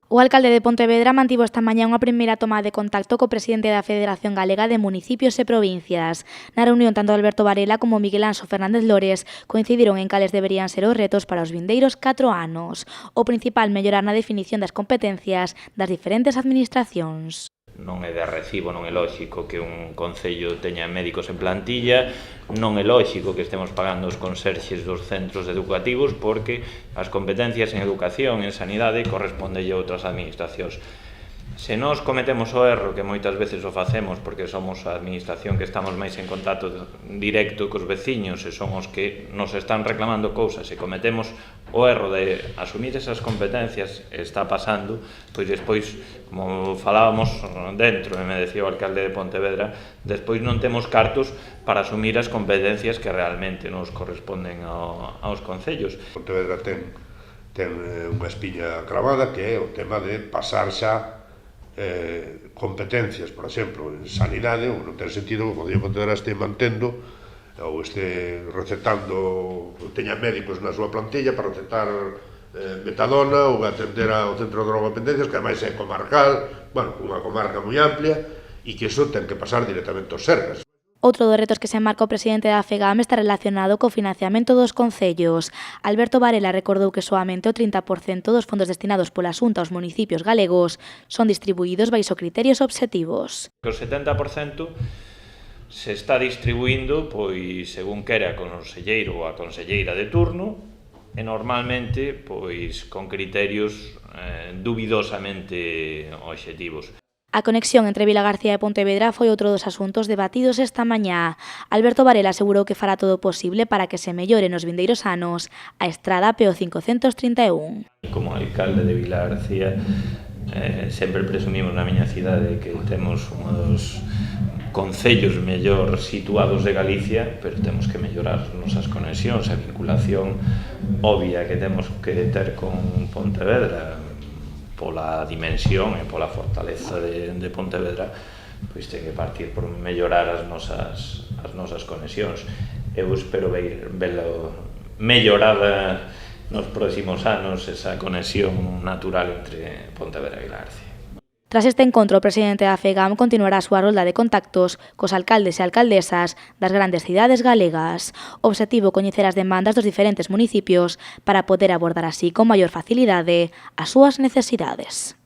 O alcalde de Pontevedra mantivo esta mañá unha primeira toma de contacto co presidente da Federación Galega de Municipios e Provincias. Na reunión, tanto Alberto Varela como Miguel Anxo Fernández Lores coincidiron en cales deberían ser os retos para os vindeiros 4 anos. O principal, mellorar na definición das competencias das diferentes administracións. Non é de recibo, non é lóxico que un concello teña médicos en plantilla, non é lóxico que estemos pagando os conserxes dos centros educativos porque as competencias en educación e en sanidade correspondelle a outras administracións. Se nós cometemos o erro, que moitas veces o facemos porque somos a administración que estamos máis en contacto directo cos veciños e son os que nos están reclamando cousas e cometemos o erro de asumir esas competencias, está pasando, pois despois, como falábamos dentro, e me decía o alcalde de Pontevedra, despois non temos cartos para asumir as competencias que realmente nos corresponden aos concellos. Pontevedra ten unha espiña cravada que é o tema de pasar xa competencias, por exemplo, en sanidade, non ten sentido que o Concello de Pontevedra este mantendo ou este recetando, teña médicos na súa plantilla para recetar metadona ou atender ao centro de drogodependencias, que ademais é comarcal, bueno, unha comarca moi amplia, e que iso ten que pasar directamente aos Sergas. Outro dos retos que se marca o presidente da FEGAM está relacionado co financiamento dos concellos. Alberto Varela recordou que soamente o 30% dos fondos destinados pola Xunta aos municipios galegos son distribuídos baixo criterios obxectivos. O 70% se está distribuindo pois según quere a conselleiro ou a conselleira de turno e normalmente pois con criterios dubidosamente obxectivos. A conexión entre Vilagarcía e Pontevedra foi outro dos asuntos debatidos esta mañá. Alberto Varela asegurou que fará todo o posible para que se mellore nos vindeiros anos a estrada PO 531. Como alcalde de Vilagarcía, sempre presumimos na miña cidade que temos un dos concellos mellor situados de Galicia, pero temos que mellorar as nosas conexións, a vinculación obvia que temos que ter con Pontevedra, pola dimensión e pola fortaleza de Pontevedra, pois ten que partir por mellorar as nosas conexións. Eu espero velo mellorada nos próximos anos esa conexión natural entre Pontevedra e Vilagarcía. Tras este encontro, o presidente da FEGAM continuará a súa rolda de contactos cos alcaldes e alcaldesas das grandes cidades galegas. O obxectivo coñecer as demandas dos diferentes municipios para poder abordar así con maior facilidade as súas necesidades.